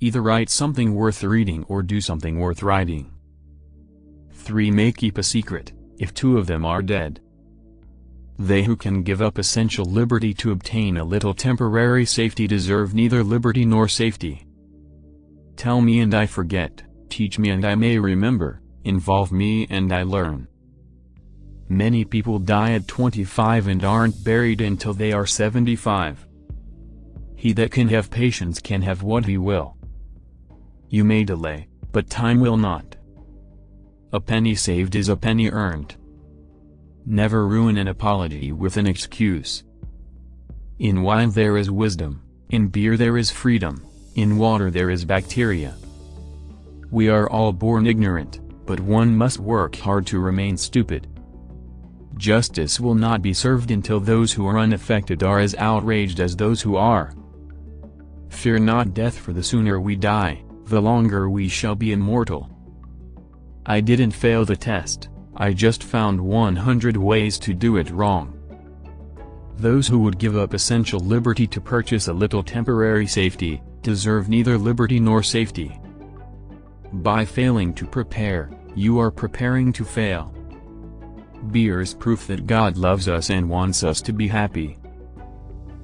Either write something worth reading or do something worth writing. 3 may keep a secret, if 2 of them are dead. They who can give up essential liberty to obtain a little temporary safety deserve neither liberty nor safety. Tell me and I forget, teach me and I may remember, involve me and I learn. Many people die at 25 and aren't buried until they are 75. He that can have patience can have what he will. You may delay, but time will not. A penny saved is a penny earned. Never ruin an apology with an excuse. In wine there is wisdom, in beer there is freedom, in water there is bacteria. We are all born ignorant, but one must work hard to remain stupid. Justice will not be served until those who are unaffected are as outraged as those who are. Fear not death, for the sooner we die, the longer we shall be immortal. I didn't fail the test, I just found 100 ways to do it wrong. Those who would give up essential liberty to purchase a little temporary safety, deserve neither liberty nor safety. By failing to prepare, you are preparing to fail. Beer is proof that God loves us and wants us to be happy.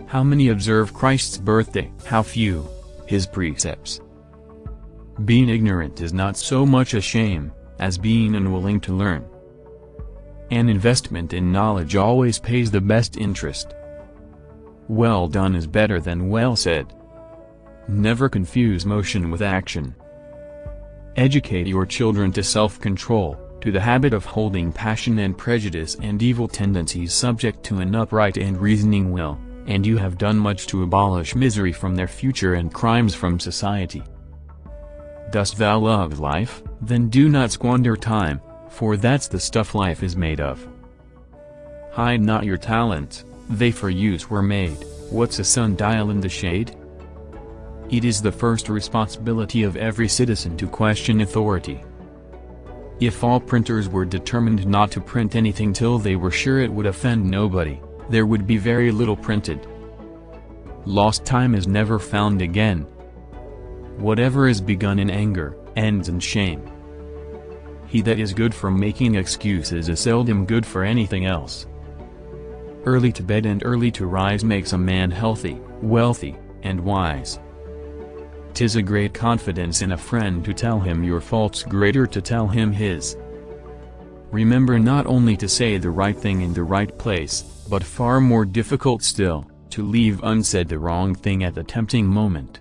How many observe Christ's birthday? How few his precepts? Being ignorant is not so much a shame, as being unwilling to learn. An investment in knowledge always pays the best interest. Well done is better than well said. Never confuse motion with action. Educate your children to self-control, to the habit of holding passion and prejudice and evil tendencies subject to an upright and reasoning will, and you have done much to abolish misery from their future and crimes from society. Dost thou love life? Then do not squander time, for that's the stuff life is made of. Hide not your talents, they for use were made. What's a sundial in the shade? It is the first responsibility of every citizen to question authority. If all printers were determined not to print anything till they were sure it would offend nobody, there would be very little printed. Lost time is never found again. Whatever is begun in anger, ends in shame. He that is good for making excuses is seldom good for anything else. Early to bed and early to rise makes a man healthy, wealthy, and wise. 'Tis a great confidence in a friend to tell him your faults, greater to tell him his. Remember not only to say the right thing in the right place, but far more difficult still, to leave unsaid the wrong thing at the tempting moment.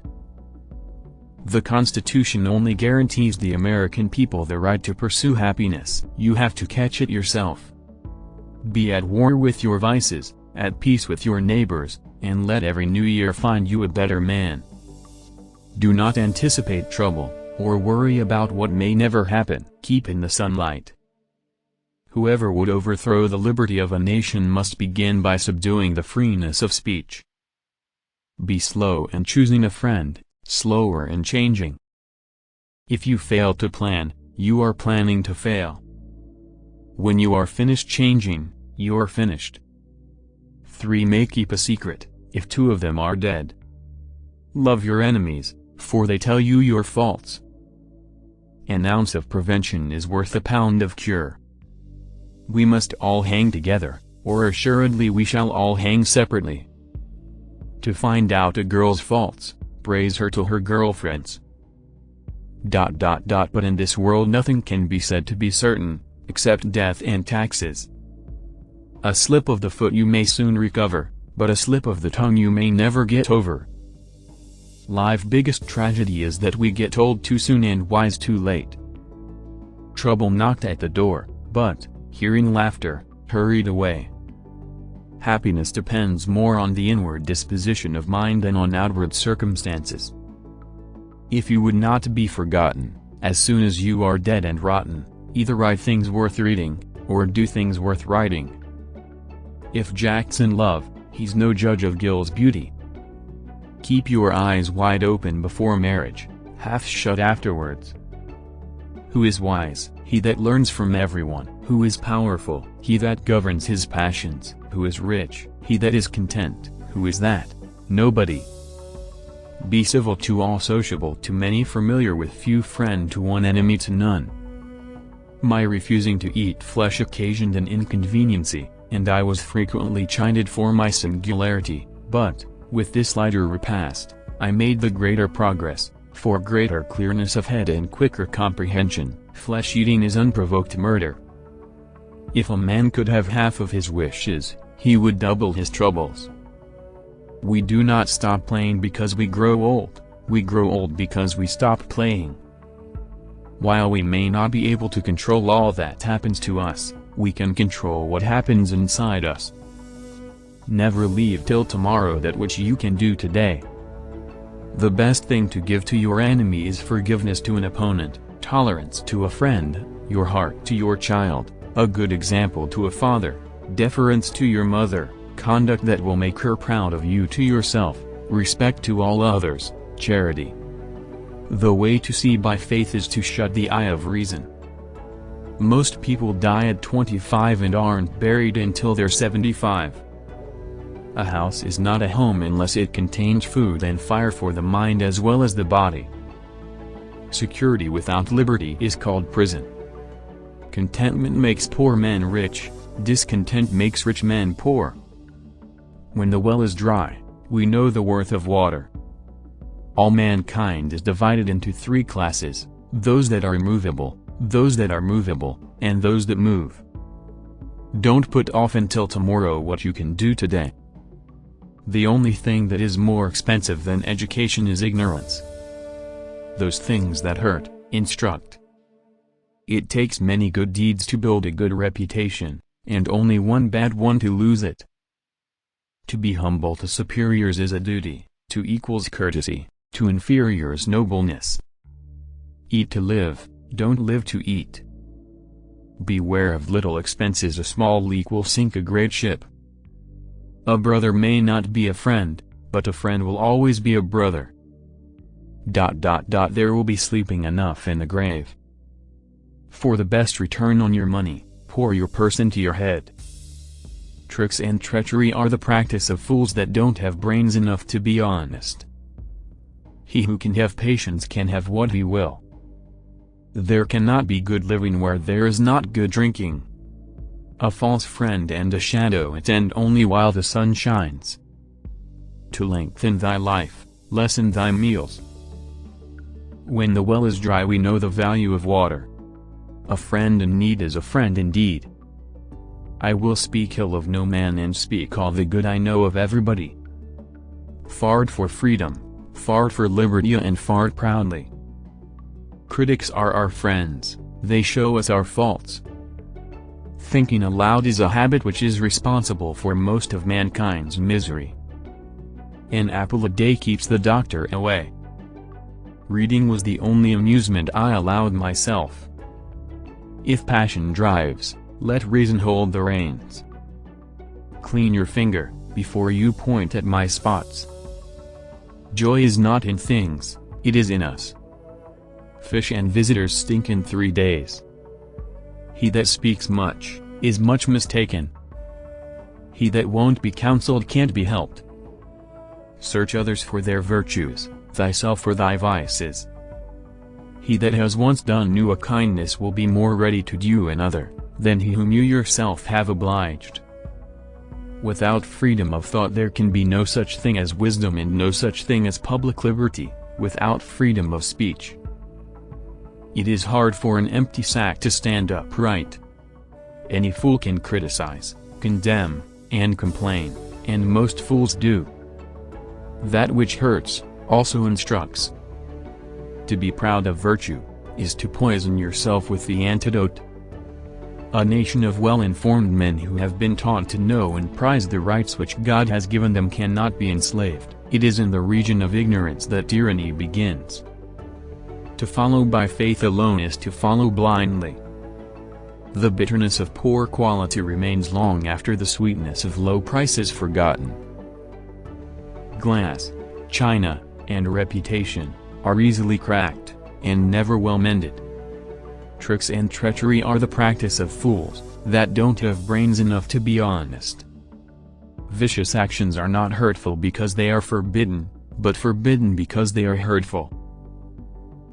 The Constitution only guarantees the American people the right to pursue happiness. You have to catch it yourself. Be at war with your vices, at peace with your neighbors, and let every new year find you a better man. Do not anticipate trouble, or worry about what may never happen. Keep in the sunlight. Whoever would overthrow the liberty of a nation must begin by subduing the freeness of speech. Be slow in choosing a friend, slower in changing. If you fail to plan, you are planning to fail. When you are finished changing, you are finished. 3 may keep a secret, if 2 of them are dead. Love your enemies, for they tell you your faults. An ounce of prevention is worth a pound of cure. We must all hang together, or assuredly we shall all hang separately. To find out a girl's faults, praise her to her girlfriends. ... But in this world nothing can be said to be certain, except death and taxes. A slip of the foot you may soon recover, but a slip of the tongue you may never get over. Life's biggest tragedy is that we get old too soon and wise too late. Trouble knocked at the door, but, hearing laughter, hurried away. Happiness depends more on the inward disposition of mind than on outward circumstances. If you would not be forgotten, as soon as you are dead and rotten, either write things worth reading, or do things worth writing. If Jack's in love, he's no judge of Gil's beauty. Keep your eyes wide open before marriage, half shut afterwards. Who is wise? He that learns from everyone. Who is powerful? He that governs his passions. Who is rich? He that is content. Who is that? Nobody. Be civil to all, sociable to many, familiar with few, friend to one, enemy to none. My refusing to eat flesh occasioned an inconveniency, and I was frequently chided for my singularity, but, with this lighter repast, I made the greater progress, for greater clearness of head and quicker comprehension. Flesh-eating is unprovoked murder. If a man could have half of his wishes, he would double his troubles. We do not stop playing because we grow old, we grow old because we stop playing. While we may not be able to control all that happens to us, we can control what happens inside us. Never leave till tomorrow that which you can do today. The best thing to give to your enemy is forgiveness to an opponent, tolerance to a friend, your heart to your child, a good example to a father, deference to your mother, conduct that will make her proud of you to yourself, respect to all others, charity. The way to see by faith is to shut the eye of reason. Most people die at 25 and aren't buried until they're 75. A house is not a home unless it contains food and fire for the mind as well as the body. Security without liberty is called prison. Contentment makes poor men rich, discontent makes rich men poor. When the well is dry, we know the worth of water. All mankind is divided into three classes, those that are immovable, those that are movable, and those that move. Don't put off until tomorrow what you can do today. The only thing that is more expensive than education is ignorance. Those things that hurt, instruct. It takes many good deeds to build a good reputation, and only one bad one to lose it. To be humble to superiors is a duty, to equals courtesy, to inferiors nobleness. Eat to live, don't live to eat. Beware of little expenses, a small leak will sink a great ship. A brother may not be a friend, but a friend will always be a brother. There will be sleeping enough in the grave. For the best return on your money, pour your purse into your head. Tricks and treachery are the practice of fools that don't have brains enough to be honest. He who can have patience can have what he will. There cannot be good living where there is not good drinking. A false friend and a shadow attend only while the sun shines. To lengthen thy life, lessen thy meals. When the well is dry we know the value of water. A friend in need is a friend indeed. I will speak ill of no man and speak all the good I know of everybody. Fart for freedom, fart for liberty and fart proudly. Critics are our friends, they show us our faults. Thinking aloud is a habit which is responsible for most of mankind's misery. An apple a day keeps the doctor away. Reading was the only amusement I allowed myself. If passion drives, let reason hold the reins. Clean your finger, before you point at my spots. Joy is not in things, it is in us. Fish and visitors stink in 3 days. He that speaks much, is much mistaken. He that won't be counseled can't be helped. Search others for their virtues, thyself for thy vices. He that has once done you a kindness will be more ready to do another, than he whom you yourself have obliged. Without freedom of thought there can be no such thing as wisdom and no such thing as public liberty, without freedom of speech. It is hard for an empty sack to stand upright. Any fool can criticize, condemn, and complain, and most fools do. That which hurts, also instructs. To be proud of virtue, is to poison yourself with the antidote. A nation of well-informed men who have been taught to know and prize the rights which God has given them cannot be enslaved. It is in the region of ignorance that tyranny begins. To follow by faith alone is to follow blindly. The bitterness of poor quality remains long after the sweetness of low price is forgotten. Glass, china, and reputation are easily cracked, and never well mended. Tricks and treachery are the practice of fools, that don't have brains enough to be honest. Vicious actions are not hurtful because they are forbidden, but forbidden because they are hurtful.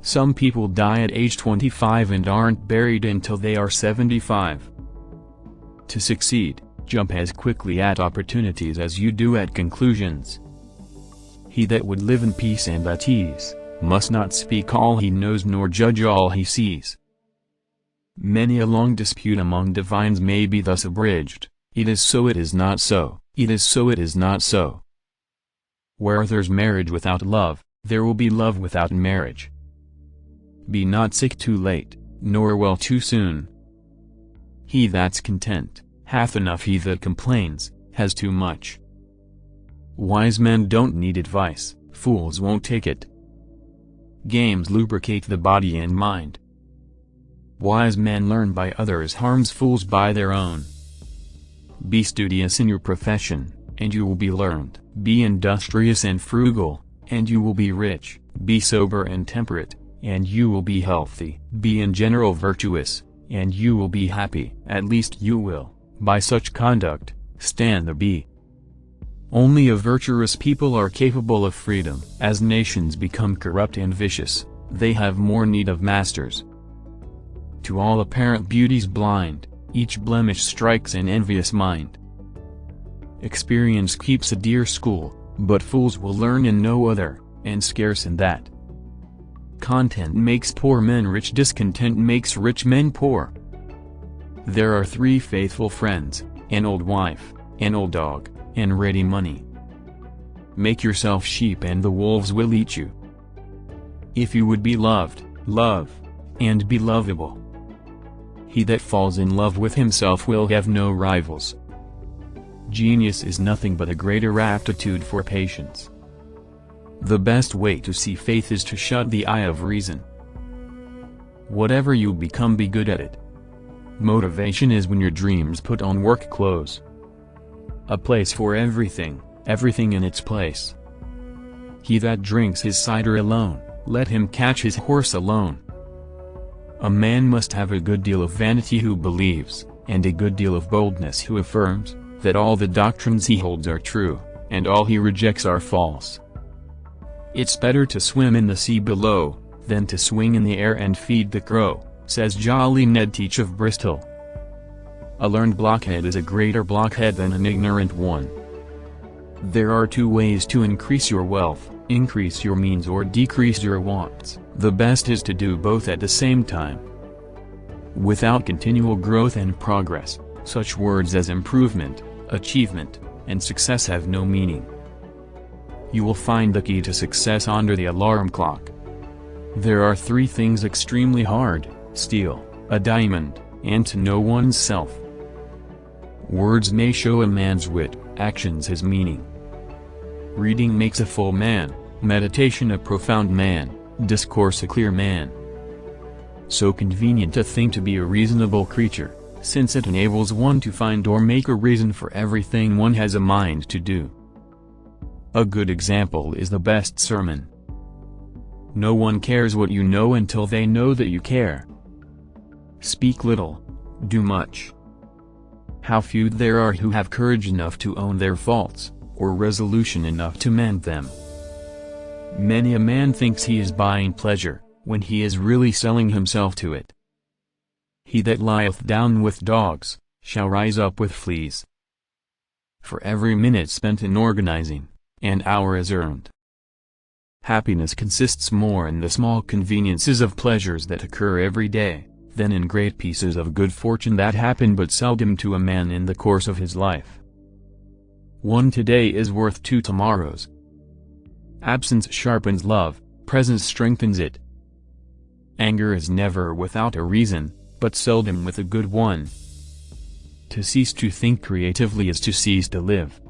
Some people die at age 25 and aren't buried until they are 75. To succeed, jump as quickly at opportunities as you do at conclusions. He that would live in peace and at ease, must not speak all he knows nor judge all he sees. Many a long dispute among divines may be thus abridged: it is so, it is not so, it is so, it is not so. Where there's marriage without love, there will be love without marriage. Be not sick too late, nor well too soon. He that's content, hath enough. He that complains, has too much. Wise men don't need advice, fools won't take it. Games lubricate the body and mind. Wise men learn by others' harms, fools by their own. Be studious in your profession, and you will be learned. Be industrious and frugal, and you will be rich. Be sober and temperate, and you will be healthy. Be in general virtuous, and you will be happy. At least you will, by such conduct, stand the bee. Only a virtuous people are capable of freedom. As nations become corrupt and vicious, they have more need of masters. To all apparent beauties blind, each blemish strikes an envious mind. Experience keeps a dear school, but fools will learn in no other, and scarce in that. Content makes poor men rich, discontent makes rich men poor. There are 3 faithful friends, an old wife, an old dog, and ready money. Make yourself sheep and the wolves will eat you. If you would be loved, love, and be lovable. He that falls in love with himself will have no rivals. Genius is nothing but a greater aptitude for patience. The best way to see faith is to shut the eye of reason. Whatever you become, be good at it. Motivation is when your dreams put on work clothes. A place for everything, everything in its place. He that drinks his cider alone, let him catch his horse alone. A man must have a good deal of vanity who believes, and a good deal of boldness who affirms, that all the doctrines he holds are true, and all he rejects are false. It's better to swim in the sea below, than to swing in the air and feed the crow, says Jolly Ned Teach of Bristol. A learned blockhead is a greater blockhead than an ignorant one. There are 2 ways to increase your wealth: increase your means or decrease your wants. The best is to do both at the same time. Without continual growth and progress, such words as improvement, achievement, and success have no meaning. You will find the key to success under the alarm clock. There are 3 things extremely hard: steel, a diamond, and to know one's self. Words may show a man's wit, actions his meaning. Reading makes a full man, meditation a profound man, discourse a clear man. So convenient a thing to be a reasonable creature, since it enables one to find or make a reason for everything one has a mind to do. A good example is the best sermon. No one cares what you know until they know that you care. Speak little, do much. How few there are who have courage enough to own their faults, or resolution enough to mend them. Many a man thinks he is buying pleasure, when he is really selling himself to it. He that lieth down with dogs, shall rise up with fleas. For every minute spent in organizing, an hour is earned. Happiness consists more in the small conveniences of pleasures that occur every day, than in great pieces of good fortune that happen but seldom to a man in the course of his life. One today is worth 2 tomorrows. Absence sharpens love, presence strengthens it. Anger is never without a reason, but seldom with a good one. To cease to think creatively is to cease to live.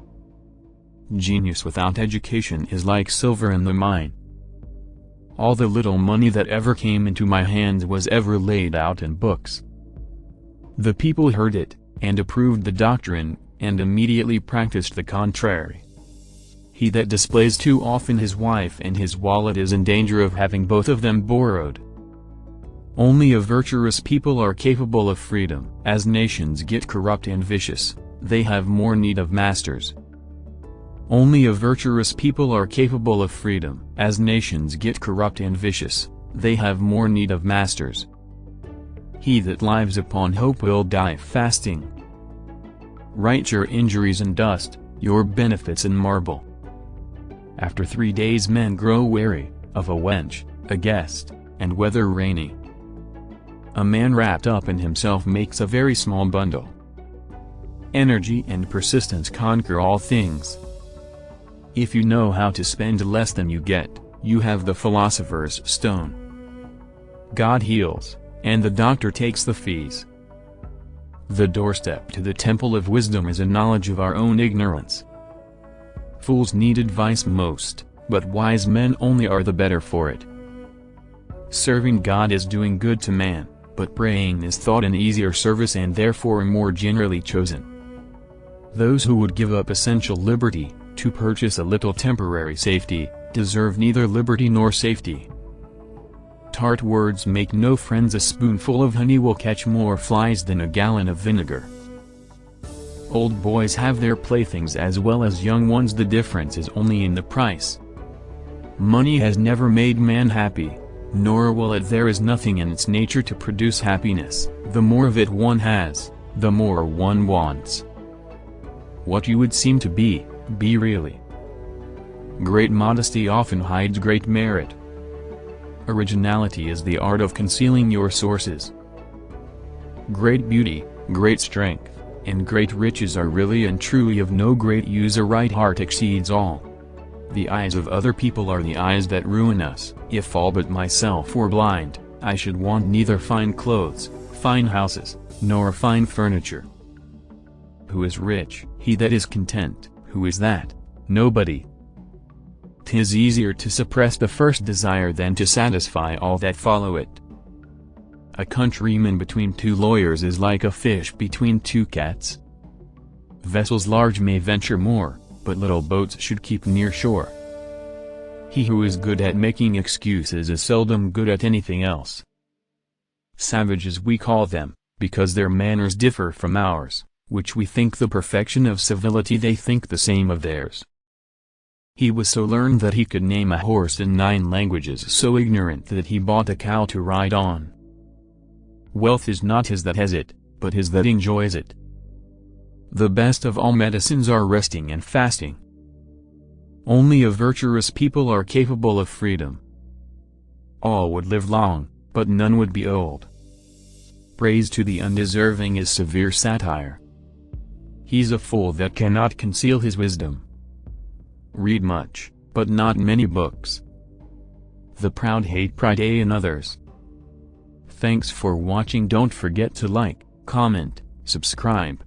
Genius without education is like silver in the mine. All the little money that ever came into my hands was ever laid out in books. The people heard it, and approved the doctrine, and immediately practiced the contrary. He that displays too often his wife and his wallet is in danger of having both of them borrowed. Only a virtuous people are capable of freedom. As nations get corrupt and vicious, they have more need of masters. Only a virtuous people are capable of freedom. As nations get corrupt and vicious, they have more need of masters. He that lives upon hope will die fasting. Write your injuries in dust, your benefits in marble. After 3 days men grow weary, of a wench, a guest, and weather rainy. A man wrapped up in himself makes a very small bundle. Energy and persistence conquer all things. If you know how to spend less than you get, you have the philosopher's stone. God heals, and the doctor takes the fees. The doorstep to the temple of wisdom is a knowledge of our own ignorance. Fools need advice most, but wise men only are the better for it. Serving God is doing good to man, but praying is thought an easier service and therefore more generally chosen. Those who would give up essential liberty, to purchase a little temporary safety, deserve neither liberty nor safety. Tart words make no friends. A spoonful of honey will catch more flies than a gallon of vinegar. Old boys have their playthings as well as young ones. The difference is only in the price. Money has never made man happy, nor will it. There is nothing in its nature to produce happiness. The more of it one has, the more one wants. What you would seem to be really. Great modesty often hides great merit. Originality is the art of concealing your sources. Great beauty, great strength, and great riches are really and truly of no great use. A right heart exceeds all. The eyes of other people are the eyes that ruin us. If all but myself were blind, I should want neither fine clothes, fine houses, nor fine furniture. Who is rich? He that is content. Who is that? Nobody. 'Tis easier to suppress the first desire than to satisfy all that follow it. A countryman between two lawyers is like a fish between two cats. Vessels large may venture more, but little boats should keep near shore. He who is good at making excuses is seldom good at anything else. Savages we call them, because their manners differ from ours, which we think the perfection of civility they think the same of theirs. He was so learned that he could name a horse in 9 languages, so ignorant that he bought a cow to ride on. Wealth is not his that has it, but his that enjoys it. The best of all medicines are resting and fasting. Only a virtuous people are capable of freedom. All would live long, but none would be old. Praise to the undeserving is severe satire. He's a fool that cannot conceal his wisdom. Read much, but not many books. The proud hate pride in others. Thanks for watching. Don't forget to like, comment, subscribe.